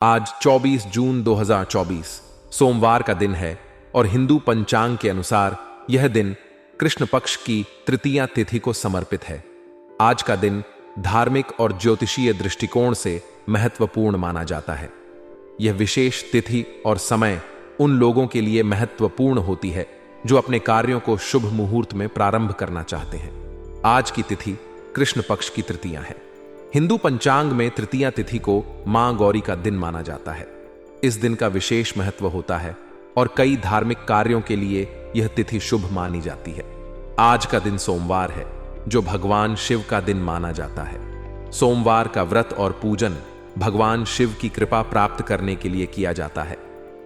आज 24 जून 2024 सोमवार का दिन है और हिंदू पंचांग के अनुसार यह दिन कृष्ण पक्ष की तृतीया तिथि को समर्पित है। आज का दिन धार्मिक और ज्योतिषीय दृष्टिकोण से महत्वपूर्ण माना जाता है। यह विशेष तिथि और समय उन लोगों के लिए महत्वपूर्ण होती है जो अपने कार्यों को शुभ मुहूर्त में प्रारंभ करना चाहते हैं। आज की तिथि कृष्ण पक्ष की तृतीया है। हिंदू पंचांग में तृतीया तिथि को मां गौरी का दिन माना जाता है। इस दिन का विशेष महत्व होता है और कई धार्मिक कार्यों के लिए यह तिथि शुभ मानी जाती है। आज का दिन सोमवार है जो भगवान शिव का दिन माना जाता है। सोमवार का व्रत और पूजन भगवान शिव की कृपा प्राप्त करने के लिए किया जाता है।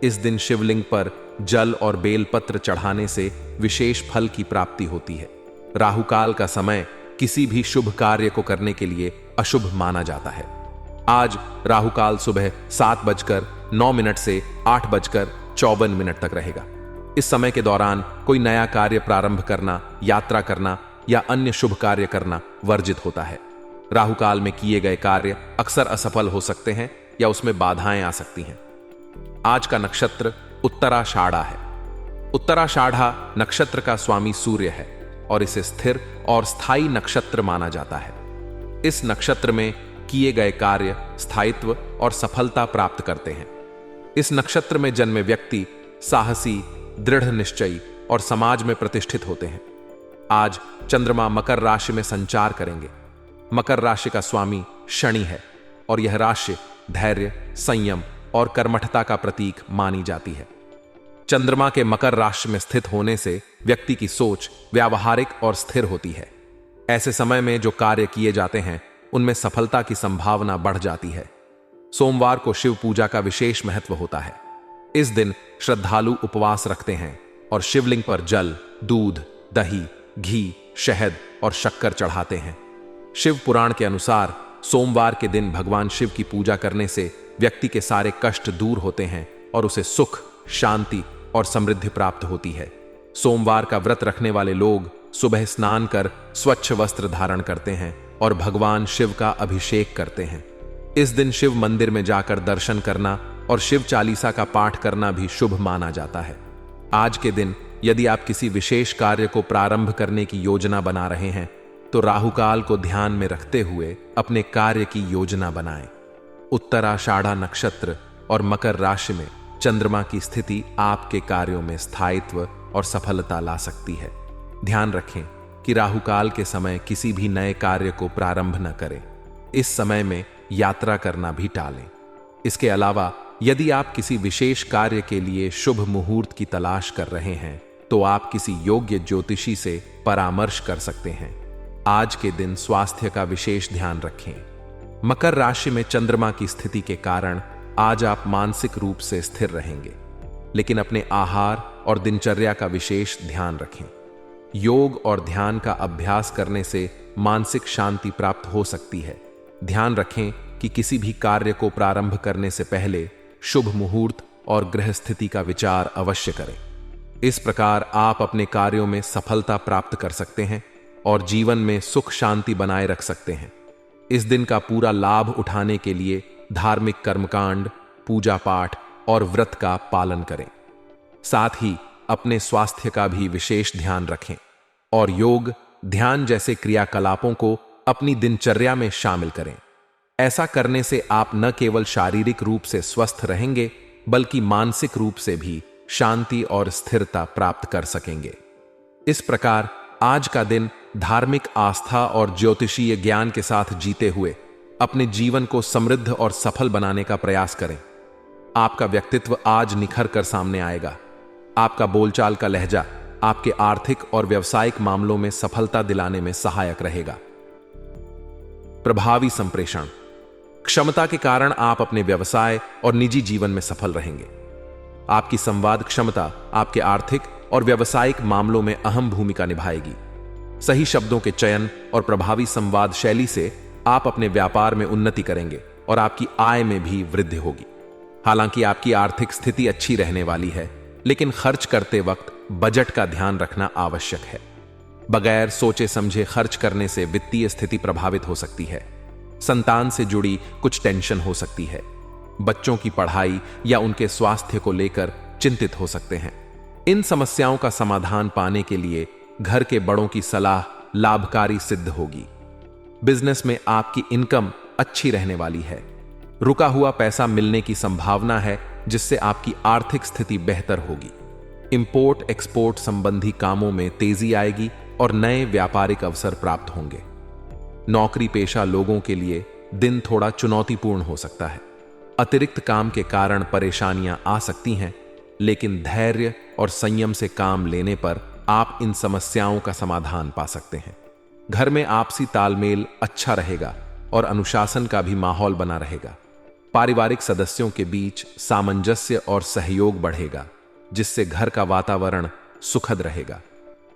इस दिन शिवलिंग पर जल और बेलपत्र चढ़ाने से विशेष फल की प्राप्ति होती है। राहुकाल का समय किसी भी शुभ कार्य को करने के लिए अशुभ माना जाता है। आज राहुकाल सुबह 7:09 से 8:54 तक रहेगा। इस समय के दौरान कोई नया कार्य प्रारंभ करना, यात्रा करना या अन्य शुभ कार्य करना वर्जित होता है। राहुकाल में किए गए कार्य अक्सर असफल हो सकते हैं या उसमें बाधाएं आ सकती हैं। आज का नक्षत्र उत्तराषाढ़ा है। उत्तराषाढ़ा नक्षत्र का स्वामी सूर्य है और इसे स्थिर और स्थायी नक्षत्र माना जाता है। इस नक्षत्र में किए गए कार्य स्थायित्व और सफलता प्राप्त करते हैं। इस नक्षत्र में जन्मे व्यक्ति साहसी, दृढ़ निश्चयी और समाज में प्रतिष्ठित होते हैं। आज चंद्रमा मकर राशि में संचार करेंगे। मकर राशि का स्वामी शनि है और यह राशि धैर्य, संयम और कर्मठता का प्रतीक मानी जाती है। चंद्रमा के मकर राशि में स्थित होने से व्यक्ति की सोच व्यावहारिक और स्थिर होती है। ऐसे समय में जो कार्य किए जाते हैं उनमें सफलता की संभावना बढ़ जाती है। सोमवार को शिव पूजा का विशेष महत्व होता है। इस दिन श्रद्धालु उपवास रखते हैं और शिवलिंग पर जल, दूध, दही, घी, शहद और शक्कर चढ़ाते हैं। शिव पुराण के अनुसार सोमवार के दिन भगवान शिव की पूजा करने से व्यक्ति के सारे कष्ट दूर होते हैं और उसे सुख, शांति और समृद्धि प्राप्त होती है। सोमवार का व्रत रखने वाले लोग सुबह स्नान कर स्वच्छ वस्त्र धारण करते हैं और भगवान शिव का अभिषेक करते हैं। इस दिन शिव मंदिर में जाकर दर्शन करना और शिव चालीसा का पाठ करना भी शुभ माना जाता है। आज के दिन यदि आप किसी विशेष कार्य को प्रारंभ करने की योजना बना रहे हैं तो राहुकाल को ध्यान में रखते हुए अपने कार्य की योजना बनाएं। उत्तराषाढ़ा नक्षत्र और मकर राशि में चंद्रमा की स्थिति आपके कार्यों में स्थायित्व और सफलता ला सकती है। ध्यान रखें कि राहुकाल के समय किसी भी नए कार्य को प्रारंभ न करें। इस समय में यात्रा करना भी टालें। इसके अलावा यदि आप किसी विशेष कार्य के लिए शुभ मुहूर्त की तलाश कर रहे हैं तो आप किसी योग्य ज्योतिषी से परामर्श कर सकते हैं। आज के दिन स्वास्थ्य का विशेष ध्यान रखें। मकर राशि में चंद्रमा की स्थिति के कारण आज आप मानसिक रूप से स्थिर रहेंगे, लेकिन अपने आहार और दिनचर्या का विशेष ध्यान रखें। योग और ध्यान का अभ्यास करने से मानसिक शांति प्राप्त हो सकती है। ध्यान रखें कि किसी भी कार्य को प्रारंभ करने से पहले शुभ मुहूर्त और ग्रह स्थिति का विचार अवश्य करें। इस प्रकार आप अपने कार्यों में सफलता प्राप्त कर सकते हैं और जीवन में सुख शांति बनाए रख सकते हैं। इस दिन का पूरा लाभ उठाने के लिए धार्मिक कर्मकांड, पूजा पाठ और व्रत का पालन करें। साथ ही अपने स्वास्थ्य का भी विशेष ध्यान रखें और योग, ध्यान जैसे क्रियाकलापों को अपनी दिनचर्या में शामिल करें। ऐसा करने से आप न केवल शारीरिक रूप से स्वस्थ रहेंगे बल्कि मानसिक रूप से भी शांति और स्थिरता प्राप्त कर सकेंगे। इस प्रकार आज का दिन धार्मिक आस्था और ज्योतिषीय ज्ञान के साथ जीते हुए अपने जीवन को समृद्ध और सफल बनाने का प्रयास करें। आपका व्यक्तित्व आज निखर कर सामने आएगा। आपका बोलचाल का लहजा आपके आर्थिक और व्यावसायिक मामलों में सफलता दिलाने में सहायक रहेगा। प्रभावी संप्रेषण क्षमता के कारण आप अपने व्यवसाय और निजी जीवन में सफल रहेंगे। आपकी संवाद क्षमता आपके आर्थिक और व्यावसायिक मामलों में अहम भूमिका निभाएगी। सही शब्दों के चयन और प्रभावी संवाद शैली से आप अपने व्यापार में उन्नति करेंगे और आपकी आय में भी वृद्धि होगी। हालांकि आपकी आर्थिक स्थिति अच्छी रहने वाली है, लेकिन खर्च करते वक्त बजट का ध्यान रखना आवश्यक है। बगैर सोचे समझे खर्च करने से वित्तीय स्थिति प्रभावित हो सकती है। संतान से जुड़ी कुछ टेंशन हो सकती है। बच्चों की पढ़ाई या उनके स्वास्थ्य को लेकर चिंतित हो सकते हैं। इन समस्याओं का समाधान पाने के लिए घर के बड़ों की सलाह लाभकारी सिद्ध होगी। बिजनेस में आपकी इनकम अच्छी रहने वाली है। रुका हुआ पैसा मिलने की संभावना है, जिससे आपकी आर्थिक स्थिति बेहतर होगी। इंपोर्ट एक्सपोर्ट संबंधी कामों में तेजी आएगी और नए व्यापारिक अवसर प्राप्त होंगे। नौकरी पेशा लोगों के लिए दिन थोड़ा चुनौतीपूर्ण हो सकता है। अतिरिक्त काम के कारण परेशानियां आ सकती हैं, लेकिन धैर्य और संयम से काम लेने पर आप इन समस्याओं का समाधान पा सकते हैं। घर में आपसी तालमेल अच्छा रहेगा और अनुशासन का भी माहौल बना रहेगा। पारिवारिक सदस्यों के बीच सामंजस्य और सहयोग बढ़ेगा, जिससे घर का वातावरण सुखद रहेगा।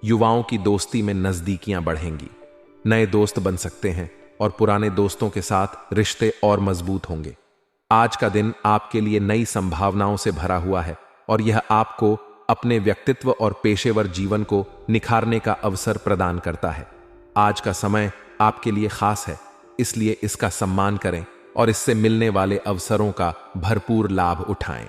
युवाओं की दोस्ती में नजदीकियां बढ़ेंगी। नए दोस्त बन सकते हैं और पुराने दोस्तों के साथ रिश्ते और मजबूत होंगे। आज का दिन आपके लिए नई संभावनाओं से भरा हुआ है और यह आपको अपने व्यक्तित्व और पेशेवर जीवन को निखारने का अवसर प्रदान करता है। आज का समय आपके लिए खास है, इसलिए इसका सम्मान करें और इससे मिलने वाले अवसरों का भरपूर लाभ उठाएं।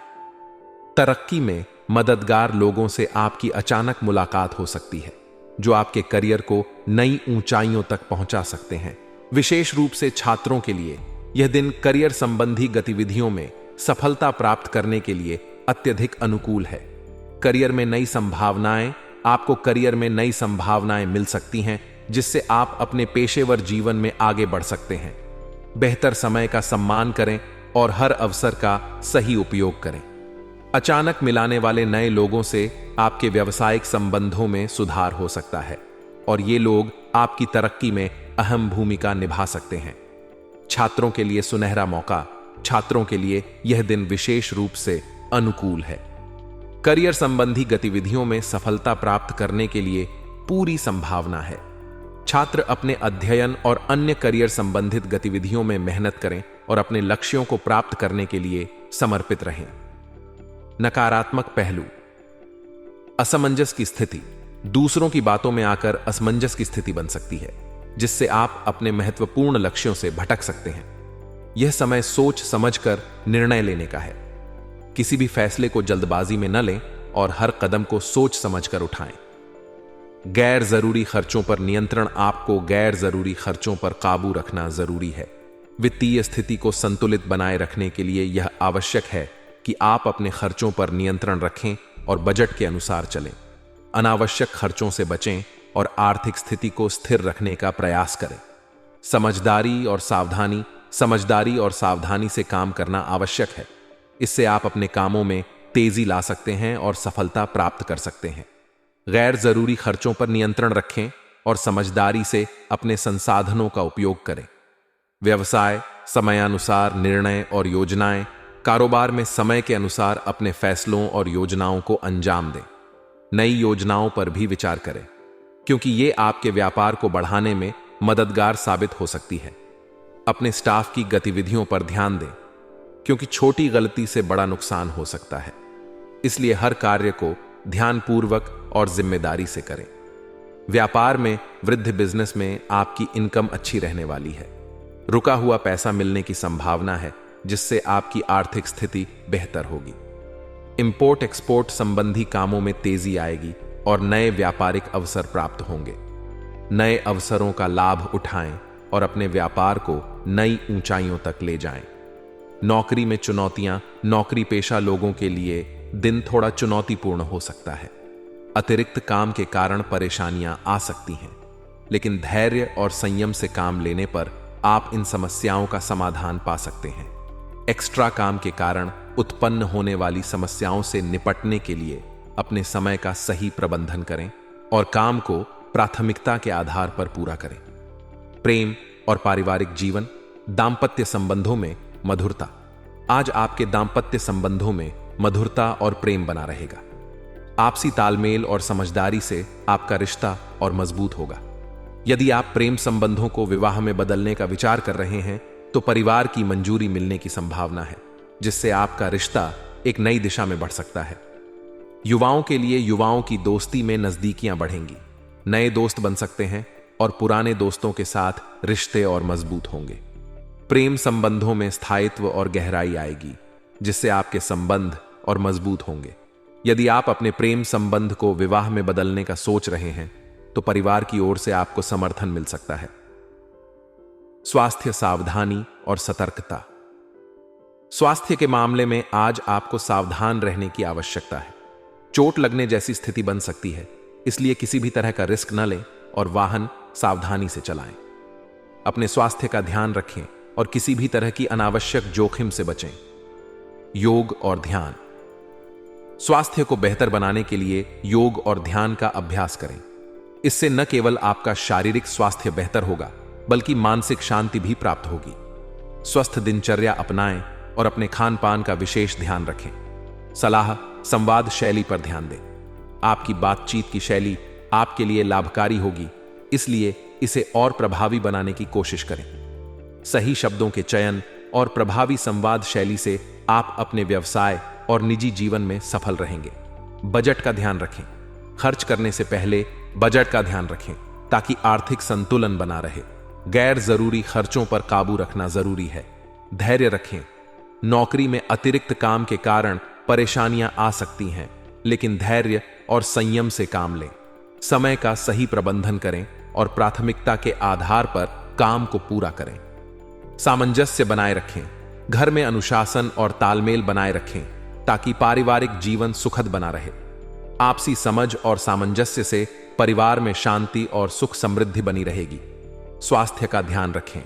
तरक्की में मददगार लोगों से आपकी अचानक मुलाकात हो सकती है, जो आपके करियर को नई ऊंचाइयों तक पहुंचा सकते हैं। विशेष रूप से छात्रों के लिए यह दिन करियर संबंधी गतिविधियों में सफलता प्राप्त करने के लिए अत्यधिक अनुकूल है। करियर में नई संभावनाएं आपको करियर में नई संभावनाएं मिल सकती हैं, जिससे आप अपने पेशेवर जीवन में आगे बढ़ सकते हैं। बेहतर समय का सम्मान करें और हर अवसर का सही उपयोग करें। अचानक मिलाने वाले नए लोगों से आपके व्यावसायिक संबंधों में सुधार हो सकता है और ये लोग आपकी तरक्की में अहम भूमिका निभा सकते हैं। छात्रों के लिए सुनहरा मौका। छात्रों के लिए यह दिन विशेष रूप से अनुकूल है। करियर संबंधी गतिविधियों में सफलता प्राप्त करने के लिए पूरी संभावना है। छात्र अपने अध्ययन और अन्य करियर संबंधित गतिविधियों में मेहनत करें और अपने लक्ष्यों को प्राप्त करने के लिए समर्पित रहें। नकारात्मक पहलू। असमंजस की स्थिति। दूसरों की बातों में आकर असमंजस की स्थिति बन सकती है, जिससे आप अपने महत्वपूर्ण लक्ष्यों से भटक सकते हैं। यह समय सोच समझकर निर्णय लेने का है। किसी भी फैसले को जल्दबाजी में न लें और हर कदम को सोच समझकर उठाएं। गैर जरूरी खर्चों पर नियंत्रण। आपको गैर जरूरी खर्चों पर काबू रखना जरूरी है। वित्तीय स्थिति को संतुलित बनाए रखने के लिए यह आवश्यक है कि आप अपने खर्चों पर नियंत्रण रखें और बजट के अनुसार चलें। अनावश्यक खर्चों से बचें और आर्थिक स्थिति को स्थिर रखने का प्रयास करें। समझदारी और सावधानी से काम करना आवश्यक है। इससे आप अपने कामों में तेजी ला सकते हैं और सफलता प्राप्त कर सकते हैं। गैर जरूरी खर्चों पर नियंत्रण रखें और समझदारी से अपने संसाधनों का उपयोग करें। व्यवसाय, समयानुसार निर्णय और योजनाएं। कारोबार में समय के अनुसार अपने फैसलों और योजनाओं को अंजाम दें। नई योजनाओं पर भी विचार करें, क्योंकि ये आपके व्यापार को बढ़ाने में मददगार साबित हो सकती है। अपने स्टाफ की गतिविधियों पर ध्यान दें, क्योंकि छोटी गलती से बड़ा नुकसान हो सकता है। इसलिए हर कार्य को ध्यानपूर्वक और जिम्मेदारी से करें। व्यापार में वृद्धि। बिजनेस में आपकी इनकम अच्छी रहने वाली है। रुका हुआ पैसा मिलने की संभावना है, जिससे आपकी आर्थिक स्थिति बेहतर होगी। इंपोर्ट एक्सपोर्ट संबंधी कामों में तेजी आएगी और नए व्यापारिक अवसर प्राप्त होंगे। नए अवसरों का लाभ उठाएं और अपने व्यापार को नई ऊंचाइयों तक ले जाएं। नौकरी में चुनौतियां। नौकरी पेशा लोगों के लिए दिन थोड़ा चुनौतीपूर्ण हो सकता है। अतिरिक्त काम के कारण परेशानियां आ सकती हैं, लेकिन धैर्य और संयम से काम लेने पर आप इन समस्याओं का समाधान पा सकते हैं। एक्स्ट्रा काम के कारण उत्पन्न होने वाली समस्याओं से निपटने के लिए अपने समय का सही प्रबंधन करें और काम को प्राथमिकता के आधार पर पूरा करें। प्रेम और पारिवारिक जीवन। दांपत्य संबंधों में मधुरता। आज आपके दांपत्य संबंधों में मधुरता और प्रेम बना रहेगा। आपसी तालमेल और समझदारी से आपका रिश्ता और मजबूत होगा। यदि आप प्रेम संबंधों को विवाह में बदलने का विचार कर रहे हैं, तो परिवार की मंजूरी मिलने की संभावना है, जिससे आपका रिश्ता एक नई दिशा में बढ़ सकता है। युवाओं के लिए युवाओं की दोस्ती में नजदीकियां बढ़ेंगी। नए दोस्त बन सकते हैं और पुराने दोस्तों के साथ रिश्ते और मजबूत होंगे। प्रेम संबंधों में स्थायित्व और गहराई आएगी जिससे आपके संबंध और मजबूत होंगे। यदि आप अपने प्रेम संबंध को विवाह में बदलने का सोच रहे हैं तो परिवार की ओर से आपको समर्थन मिल सकता है। स्वास्थ्य सावधानी और सतर्कता। स्वास्थ्य के मामले में आज आपको सावधान रहने की आवश्यकता है। चोट लगने जैसी स्थिति बन सकती है, इसलिए किसी भी तरह का रिस्क न लें और वाहन सावधानी से चलाएं। अपने स्वास्थ्य का ध्यान रखें और किसी भी तरह की अनावश्यक जोखिम से बचें। योग और ध्यान। स्वास्थ्य को बेहतर बनाने के लिए योग और ध्यान का अभ्यास करें। इससे न केवल आपका शारीरिक स्वास्थ्य बेहतर होगा, बल्कि मानसिक शांति भी प्राप्त होगी। स्वस्थ दिनचर्या अपनाएं और अपने खान पान का विशेष ध्यान रखें। सलाह, संवाद शैली पर ध्यान दें। आपकी बातचीत की शैली आपके लिए लाभकारी होगी, इसलिए इसे और प्रभावी बनाने की कोशिश करें। सही शब्दों के चयन और प्रभावी संवाद शैली से आप अपने व्यवसाय और निजी जीवन में सफल रहेंगे। बजट का ध्यान रखें। खर्च करने से पहले बजट का ध्यान रखें ताकि आर्थिक संतुलन बना रहे। गैर जरूरी खर्चों पर काबू रखना जरूरी है। धैर्य रखें। नौकरी में अतिरिक्त काम के कारण परेशानियां आ सकती हैं, लेकिन धैर्य और संयम से काम लें। समय का सही प्रबंधन करें और प्राथमिकता के आधार पर काम को पूरा करें। सामंजस्य बनाए रखें। घर में अनुशासन और तालमेल बनाए रखें ताकि पारिवारिक जीवन सुखद बना रहे। आपसी समझ और सामंजस्य से परिवार में शांति और सुख समृद्धि बनी रहेगी। स्वास्थ्य का ध्यान रखें।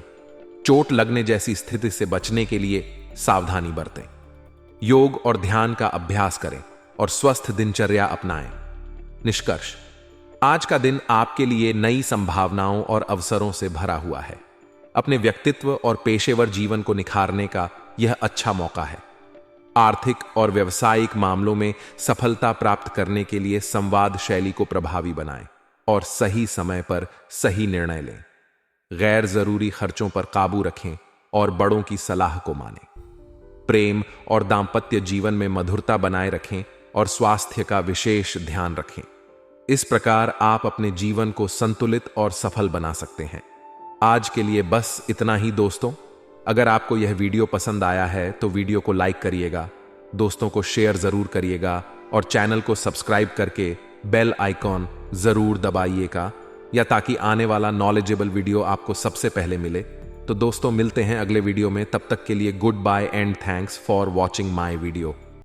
चोट लगने जैसी स्थिति से बचने के लिए सावधानी बरतें। योग और ध्यान का अभ्यास करें और स्वस्थ दिनचर्या अपनाएं। निष्कर्ष, आज का दिन आपके लिए नई संभावनाओं और अवसरों से भरा हुआ है। अपने व्यक्तित्व और पेशेवर जीवन को निखारने का यह अच्छा मौका है। आर्थिक और व्यावसायिक मामलों में सफलता प्राप्त करने के लिए संवाद शैली को प्रभावी बनाएं और सही समय पर सही निर्णय लें। गैर जरूरी खर्चों पर काबू रखें और बड़ों की सलाह को मानें। प्रेम और दांपत्य जीवन में मधुरता बनाए रखें और स्वास्थ्य का विशेष ध्यान रखें। इस प्रकार आप अपने जीवन को संतुलित और सफल बना सकते हैं। आज के लिए बस इतना ही दोस्तों। अगर आपको यह वीडियो पसंद आया है तो वीडियो को लाइक करिएगा, दोस्तों को शेयर जरूर करिएगा और चैनल को सब्सक्राइब करके बेल आइकॉन जरूर दबाइएगा, या ताकि आने वाला नॉलेजेबल वीडियो आपको सबसे पहले मिले। तो दोस्तों, मिलते हैं अगले वीडियो में। तब तक के लिए good bye and thanks for watching my video.